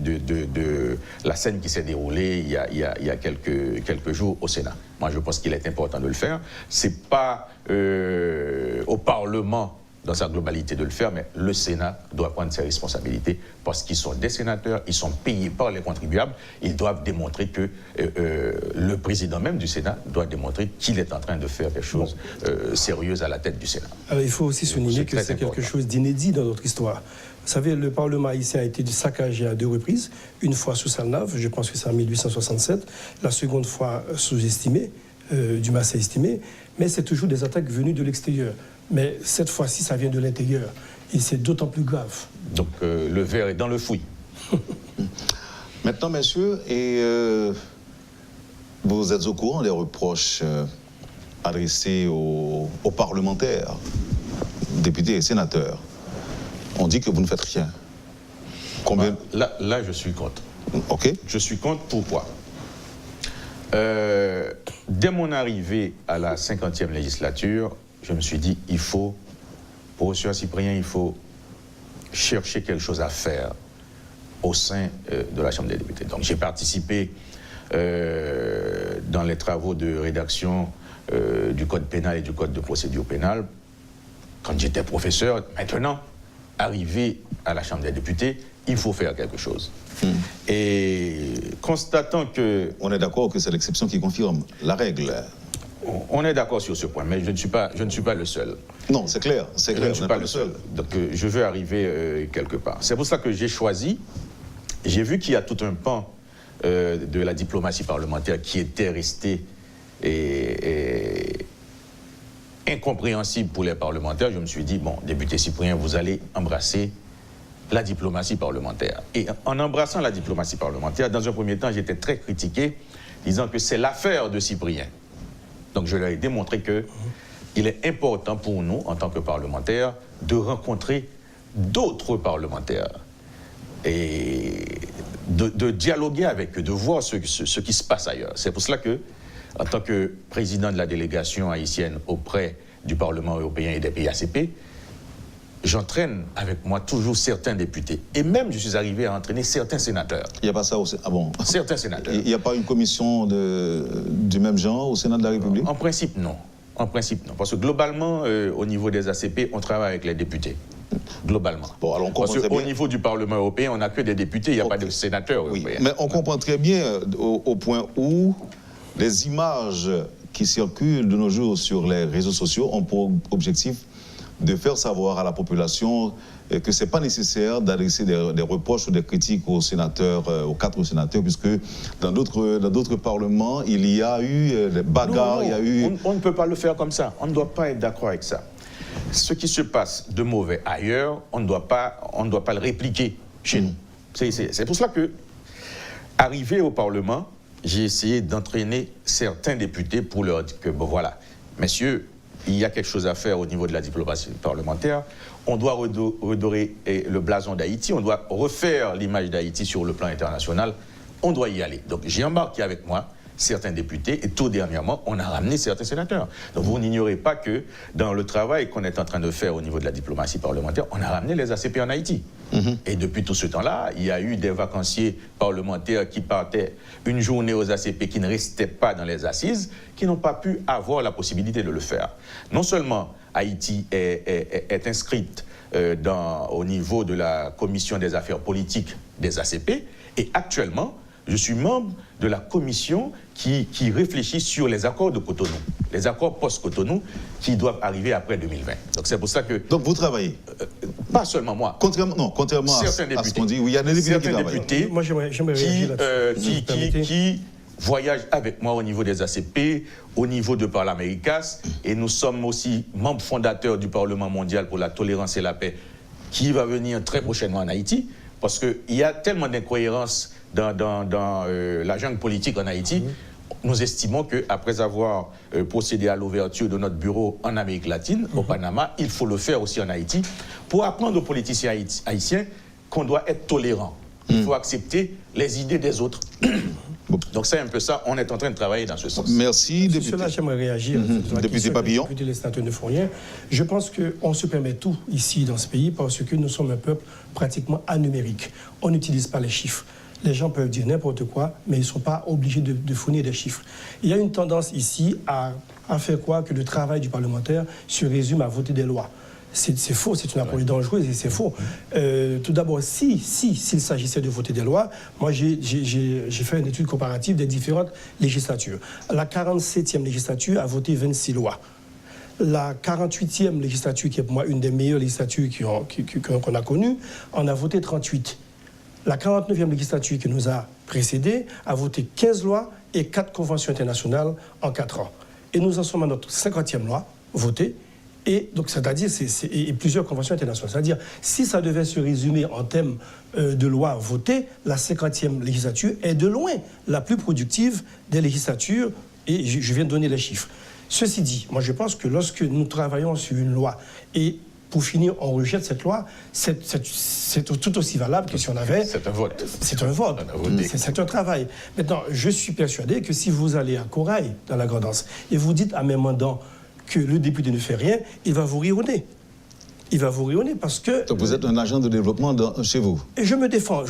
la scène qui s'est déroulée il y a quelques jours au Sénat. Moi, je pense qu'il est important de le faire. C'est pas au Parlement dans sa globalité de le faire, mais le Sénat doit prendre ses responsabilités parce qu'ils sont des sénateurs, ils sont payés par les contribuables, ils doivent démontrer que le président même du Sénat doit démontrer qu'il est en train de faire des choses sérieuses à la tête du Sénat. Alors, il faut aussi souligner que c'est quelque chose d'inédit dans notre histoire. Vous savez, le Parlement haïtien a été saccagé à 2 reprises, une fois sous Salnave, je pense que c'est en 1867, la seconde fois sous-estimé, Dumas a estimé, mais c'est toujours des attaques venues de l'extérieur. Mais cette fois-ci, ça vient de l'intérieur. Et c'est d'autant plus grave. Donc le verre est dans le fouillis. Maintenant, messieurs, vous êtes au courant des reproches adressés aux parlementaires, députés et sénateurs. On dit que vous ne faites rien. Combien... Là, je suis contre. OK. Je suis contre, pourquoi? Dès mon arrivée à la 50e législature, je me suis dit, pour M. Cyprien, il faut chercher quelque chose à faire au sein de la Chambre des députés. Donc j'ai participé dans les travaux de rédaction du Code pénal et du Code de procédure pénale quand j'étais professeur. Maintenant, arrivé à la Chambre des députés, il faut faire quelque chose. Et constatant que... On est d'accord que c'est l'exception qui confirme la règle. On est d'accord sur ce point, mais je ne suis pas le seul. Non, c'est clair, je ne suis pas le seul. Donc je veux arriver quelque part. C'est pour ça que j'ai choisi, j'ai vu qu'il y a tout un pan de la diplomatie parlementaire qui était resté incompréhensible pour les parlementaires. Je me suis dit, bon, député Cyprien, vous allez embrasser la diplomatie parlementaire. Et en embrassant la diplomatie parlementaire, dans un premier temps, j'étais très critiqué, disant que c'est l'affaire de Cyprien. Donc je leur ai démontré qu'il est important pour nous, en tant que parlementaires, de rencontrer d'autres parlementaires et de dialoguer avec eux, de voir ce qui se passe ailleurs. C'est pour cela que, en tant que président de la délégation haïtienne auprès du Parlement européen et des pays ACP, j'entraîne avec moi toujours certains députés. Et même, je suis arrivé à entraîner certains sénateurs. Il n'y a pas ça au Sénat? Ah bon? Certains sénateurs. Il n'y a pas une commission du même genre au Sénat de la République? En principe, non. En principe, non. Parce que globalement, au niveau des ACP, on travaille avec les députés. Globalement. Bon, alors on comprend Parce très qu'au bien. niveau du Parlement européen, on n'a que des députés, il n'y a pas de sénateurs Oui, européens. mais on comprend très bien au point où les images qui circulent de nos jours sur les réseaux sociaux ont pour objectif de faire savoir à la population que ce n'est pas nécessaire d'adresser des reproches ou des critiques aux sénateurs, aux 4 sénateurs, puisque dans d'autres parlements, il y a eu des bagarres, Non, il y a eu... on ne peut pas le faire comme ça. On ne doit pas être d'accord avec ça. Ce qui se passe de mauvais ailleurs, on ne doit pas le répliquer chez nous. C'est pour cela que, arrivé au Parlement, j'ai essayé d'entraîner certains députés pour leur dire que, bon voilà, messieurs, il y a quelque chose à faire au niveau de la diplomatie parlementaire. On doit redorer le blason d'Haïti, on doit refaire l'image d'Haïti sur le plan international. On doit y aller. Donc j'ai embarqué avec moi certains députés et tout dernièrement, on a ramené certains sénateurs. Donc vous n'ignorez pas que dans le travail qu'on est en train de faire au niveau de la diplomatie parlementaire, on a ramené les ACP en Haïti. Et depuis tout ce temps-là, il y a eu des vacanciers parlementaires qui partaient une journée aux ACP, qui ne restaient pas dans les assises, qui n'ont pas pu avoir la possibilité de le faire. Non seulement Haïti est inscrite au niveau de la commission des affaires politiques des ACP, et actuellement, je suis membre de la commission qui réfléchit sur les accords de Cotonou, les accords post-Cotonou qui doivent arriver après 2020. Donc c'est pour ça que... Donc vous travaillez? Pas seulement moi. Contrairement à ce qu'on dit, oui, il y a des députés qui travaillent. Moi, j'aimerais réagir là-dessus. qui voyagent avec moi au niveau des ACP, au niveau de Parlaméricas, et nous sommes aussi membres fondateurs du Parlement mondial pour la tolérance et la paix, qui va venir très prochainement en Haïti, parce qu'il y a tellement d'incohérences dans la jungle politique en Haïti. Nous estimons qu'après avoir procédé à l'ouverture de notre bureau en Amérique latine, au Panama, il faut le faire aussi en Haïti, pour apprendre aux politiciens haïtiens qu'on doit être tolérant. Il faut accepter les idées des autres. Donc c'est un peu ça, on est en train de travailler dans ce sens. Merci, député. Sur cela, j'aimerais réagir. Député Papillon. Les députés, les sénateurs ne font rien. Je pense qu'on se permet tout ici dans ce pays parce que nous sommes un peuple pratiquement anumérique. On n'utilise pas les chiffres. Les gens peuvent dire n'importe quoi, mais ils ne sont pas obligés de fournir des chiffres. Il y a une tendance ici à faire croire que le travail du parlementaire se résume à voter des lois. C'est faux, c'est une approche dangereuse et c'est faux. Tout d'abord, s'il s'agissait de voter des lois, moi j'ai fait une étude comparative des différentes législatures. La 47e législature a voté 26 lois. La 48e législature, qui est pour moi une des meilleures législatures qu'on a connues, en a voté 38. La 49e législature qui nous a précédés a voté 15 lois et 4 conventions internationales en 4 ans. Et nous en sommes à notre 50e loi votée. Et donc, c'est-à-dire, et plusieurs conventions internationales. C'est-à-dire, si ça devait se résumer en termes de lois votées, la 50e législature est de loin la plus productive des législatures, et je viens de donner les chiffres. Ceci dit, moi je pense que lorsque nous travaillons sur une loi, et pour finir, on rejette cette loi, c'est tout aussi valable que si on avait... C'est un vote. C'est un vote. C'est un travail. Maintenant, je suis persuadé que si vous allez à Corail, dans la Grand'Anse, et vous dites à mes mandants que le député ne fait rien, il va vous rire au nez. Il va vous rire au nez parce que... Donc vous êtes un agent de développement chez vous? Et je me défends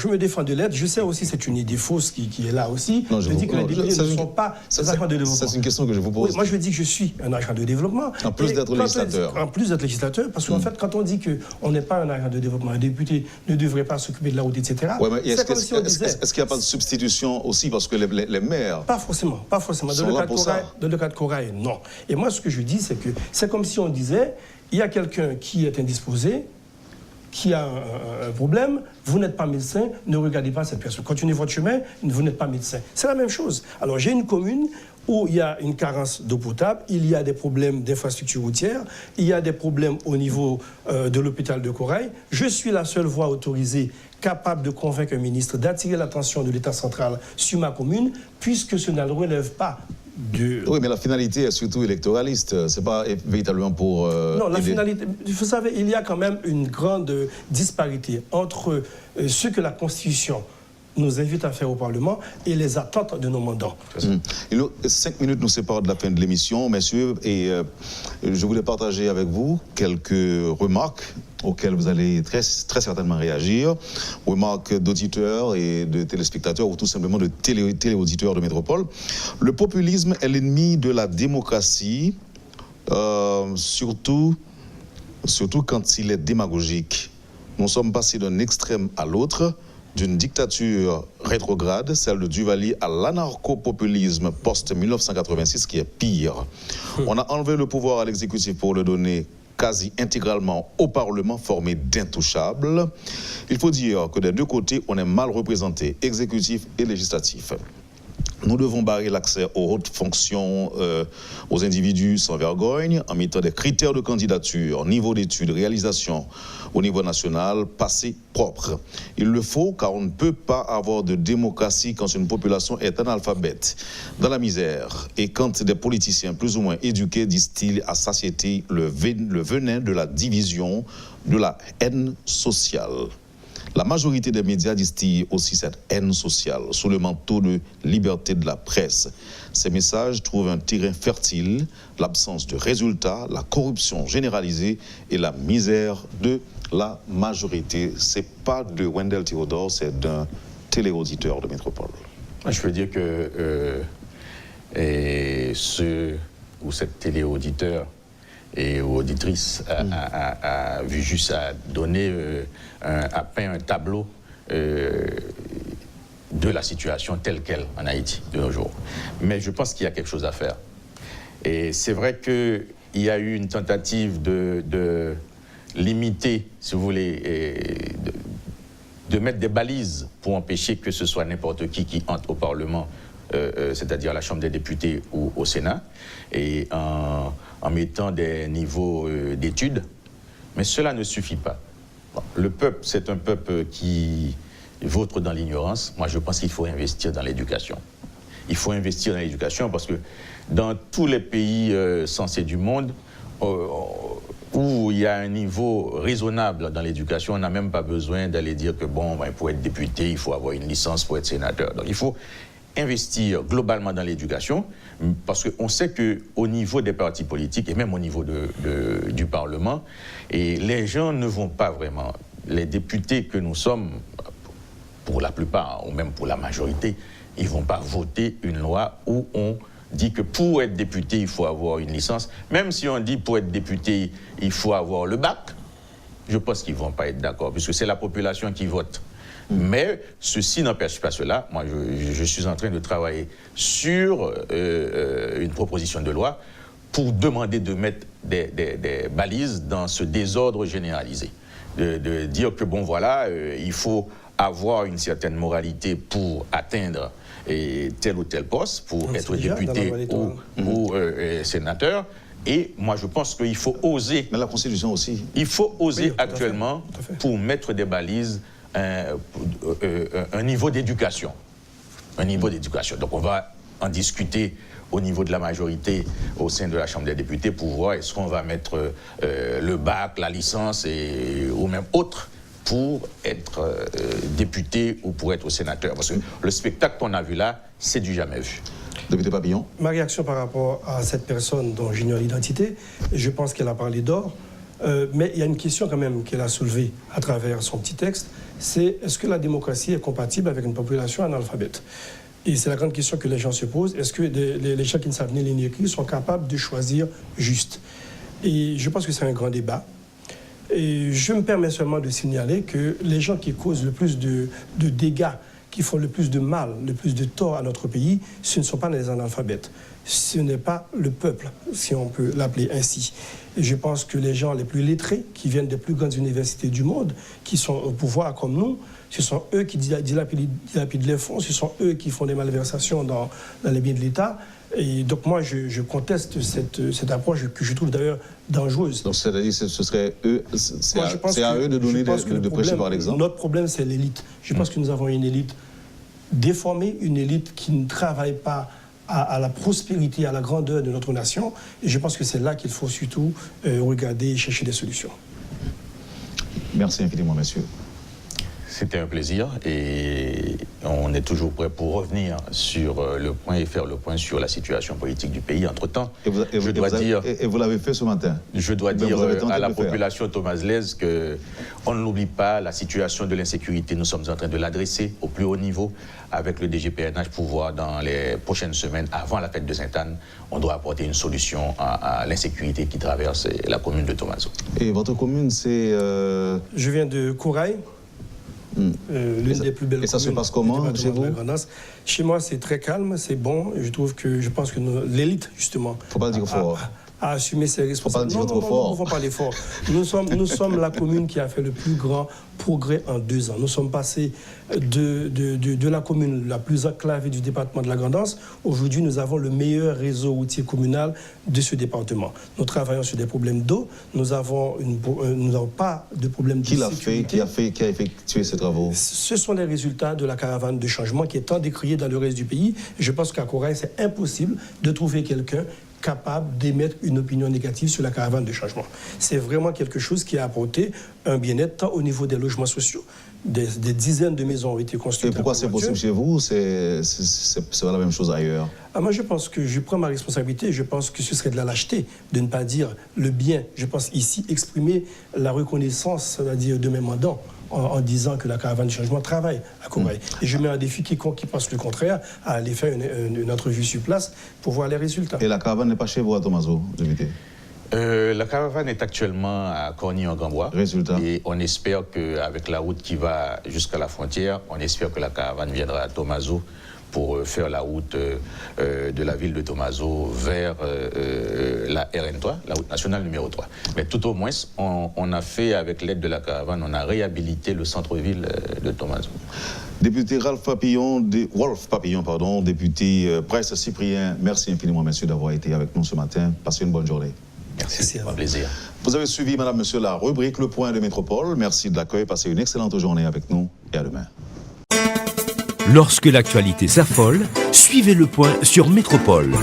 de l'être. Je sais aussi, c'est une idée fausse qui est là aussi. Non, je dis que les députés ne sont pas des agents de développement. C'est une question que je vous pose. Oui, moi, je dis que je suis un agent de développement. En plus d'être législateur. En plus d'être législateur, parce qu'en fait, quand on dit qu'on n'est pas un agent de développement, un député ne devrait pas s'occuper de la route, etc. Ouais, mais c'est comme si on disait... Est-ce qu'il n'y a pas de substitution aussi? Parce que les maires... Pas forcément. Dans le cas de Corail, non. Et moi, ce que je dis, c'est que c'est comme si on disait, il y a quelqu'un qui est indisposé, qui a un problème, vous n'êtes pas médecin, ne regardez pas cette personne. Continuez votre chemin, vous n'êtes pas médecin. C'est la même chose. Alors, j'ai une commune où il y a une carence d'eau potable, il y a des problèmes d'infrastructure routière, il y a des problèmes au niveau de l'hôpital de Corail. Je suis la seule voix autorisée capable de convaincre un ministre d'attirer l'attention de l'État central sur ma commune, puisque ce ne relève pas Oui, mais la finalité est surtout électoraliste. C'est pas véritablement pour... Non, la finalité... Vous savez, il y a quand même une grande disparité entre ce que la Constitution nous invite à faire au Parlement et les attentes de nos mandants. 5 minutes nous séparent de la fin de l'émission, messieurs, et je voulais partager avec vous quelques remarques auxquelles vous allez très certainement réagir, remarques d'auditeurs et de téléspectateurs ou tout simplement de téléauditeurs de Métropole. Le populisme est l'ennemi de la démocratie. surtout quand il est démagogique. Nous sommes passés d'un extrême à l'autre, d'une dictature rétrograde, celle de Duvalier, à l'anarcho-populisme post-1986, qui est pire. On a enlevé le pouvoir à l'exécutif pour le donner quasi intégralement au Parlement, formé d'intouchables. Il faut dire que des deux côtés, on est mal représenté, exécutif et législatif. Nous devons barrer l'accès aux hautes fonctions aux individus sans vergogne en mettant des critères de candidature, niveau d'études, réalisation au niveau national, passé propre. Il le faut car on ne peut pas avoir de démocratie quand une population est analphabète, dans la misère, et quand des politiciens plus ou moins éduqués distillent à satiété le venin de la division, de la haine sociale. La majorité des médias distillent aussi cette haine sociale sous le manteau de liberté de la presse. Ces messages trouvent un terrain fertile, l'absence de résultats, la corruption généralisée et la misère de la majorité. C'est pas de Wendell Théodore, c'est d'un téléauditeur de Métropole. Je veux dire que ce ou cette téléauditeur et auditrice a vu juste à donner, a peint un tableau de la situation telle qu'elle en Haïti de nos jours. Mais je pense qu'il y a quelque chose à faire. Et c'est vrai qu'il y a eu une tentative de limiter, si vous voulez, de mettre des balises pour empêcher que ce soit n'importe qui entre au Parlement, c'est-à-dire à la Chambre des députés ou au Sénat, et en mettant des niveaux d'études. Mais cela ne suffit pas. Bon, le peuple, c'est un peuple qui vautre dans l'ignorance. Moi, je pense qu'il faut investir dans l'éducation. Il faut investir dans l'éducation parce que dans tous les pays sensés du monde, où il y a un niveau raisonnable dans l'éducation, on n'a même pas besoin d'aller dire que bon, pour être député, il faut avoir une licence pour être sénateur. Donc il faut investir globalement dans l'éducation, parce qu'on sait qu'au niveau des partis politiques et même au niveau du Parlement, et les gens ne vont pas vraiment, les députés que nous sommes, pour la plupart, ou même pour la majorité, ils ne vont pas voter une loi où on dit que pour être député, il faut avoir une licence. Même si on dit pour être député, il faut avoir le bac, je pense qu'ils ne vont pas être d'accord, puisque c'est la population qui vote. Mais ceci n'empêche pas cela. Moi, je suis en train de travailler sur une proposition de loi pour demander de mettre des balises dans ce désordre généralisé. De dire que, bon, voilà, il faut avoir une certaine moralité pour atteindre tel ou tel poste, pour être député ou sénateur. Et moi, je pense qu'il faut oser... Mais la Constitution aussi. Il faut oser actuellement pour mettre des balises un niveau d'éducation. Un niveau d'éducation. Donc on va en discuter au niveau de la majorité au sein de la Chambre des députés pour voir est-ce qu'on va mettre le bac, la licence ou même autre pour être député ou pour être sénateur. Parce que le spectacle qu'on a vu là, c'est du jamais vu. Député Papillon. Ma réaction par rapport à cette personne dont j'ignore l'identité, je pense qu'elle a parlé d'or, mais il y a une question quand même qu'elle a soulevée à travers son petit texte, c'est est-ce que la démocratie est compatible avec une population analphabète? Et c'est la grande question que les gens se posent. Est-ce que les gens qui ne savent ni lire ni écrire sont capables de choisir juste? Et je pense que c'est un grand débat. Et je me permets seulement de signaler que les gens qui causent le plus de dégâts, qui font le plus de mal, le plus de tort à notre pays, ce ne sont pas les analphabètes. Ce n'est pas le peuple, si on peut l'appeler ainsi. Et je pense que les gens les plus lettrés, qui viennent des plus grandes universités du monde, qui sont au pouvoir comme nous, ce sont eux qui dilapident les fonds, ce sont eux qui font des malversations dans les biens de l'État. Et donc moi, je conteste cette approche que je trouve d'ailleurs dangereuse. Donc c'est-à-dire que ce serait eux, c'est à eux de donner de prêcher par l'exemple. Notre problème, c'est l'élite. Je pense que nous avons une élite déformée, une élite qui ne travaille pas à la prospérité, à la grandeur de notre nation. Et je pense que c'est là qu'il faut surtout regarder et chercher des solutions. Merci infiniment, messieurs. C'était un plaisir et on est toujours prêt pour revenir sur le point et faire le point sur la situation politique du pays. Entre-temps, vous l'avez fait ce matin. Je dois dire à la population thomazelaise qu'on ne l'oublie pas, la situation de l'insécurité, nous sommes en train de l'adresser au plus haut niveau avec le DGPNH pour voir dans les prochaines semaines, avant la fête de Sainte-Anne, on doit apporter une solution à l'insécurité qui traverse la commune de Thomazo. Et votre commune, c'est... Je viens de Kouraï. L'une des plus belles communes. Et ça se passe comment chez vous? Chez moi, c'est très calme, c'est bon. Je pense que l'élite, justement, faut pas le dire fort. A assumé ses responsabilités. Faut pas le dire trop fort. Nous ne pouvons pas les fort. Nous sommes la commune qui a fait le plus grand progrès en 2 ans. Nous sommes passés de la commune la plus enclavée du département de la Grande-Anse. Aujourd'hui, nous avons le meilleur réseau routier communal de ce département. Nous travaillons sur des problèmes d'eau. Nous n'avons pas de problème de sécurité. Qui a effectué ces travaux? Ce sont les résultats de la caravane de changement qui est tant décriée dans le reste du pays. Je pense qu'à Kouraï, c'est impossible de trouver quelqu'un capable d'émettre une opinion négative sur la caravane de changement. C'est vraiment quelque chose qui a apporté un bien-être tant au niveau des logements sociaux. Des dizaines de maisons ont été construites. Et pourquoi c'est possible chez vous? C'est la même chose ailleurs? Moi, je pense que je prends ma responsabilité. Je pense que ce serait de la lâcheté de ne pas dire le bien. Je pense ici exprimer la reconnaissance, c'est-à-dire de mes mandants, en disant que la caravane de changement travaille à Kouraï. Et je mets un défi quiconque qui pense le contraire à aller faire une entrevue sur place pour voir les résultats. Et la caravane n'est pas chez vous à Thomazo, député? La caravane est actuellement à Corny-en-Gambois. Résultat. Et on espère qu'avec la route qui va jusqu'à la frontière, on espère que la caravane viendra à Thomazo pour faire la route de la ville de Thomazo vers la RN3, la route nationale numéro 3. Mais tout au moins, on a fait, avec l'aide de la caravane, on a réhabilité le centre-ville de Thomazo. Député Wolf Papillon, député Prince Cyprien, merci infiniment, messieurs, d'avoir été avec nous ce matin. Passez une bonne journée. Merci, c'est un plaisir. Vous avez suivi, madame, monsieur, la rubrique Le Point de Métropole. Merci de l'accueil. Passez une excellente journée avec nous et à demain. Lorsque l'actualité s'affole, suivez Le Point sur Métropole.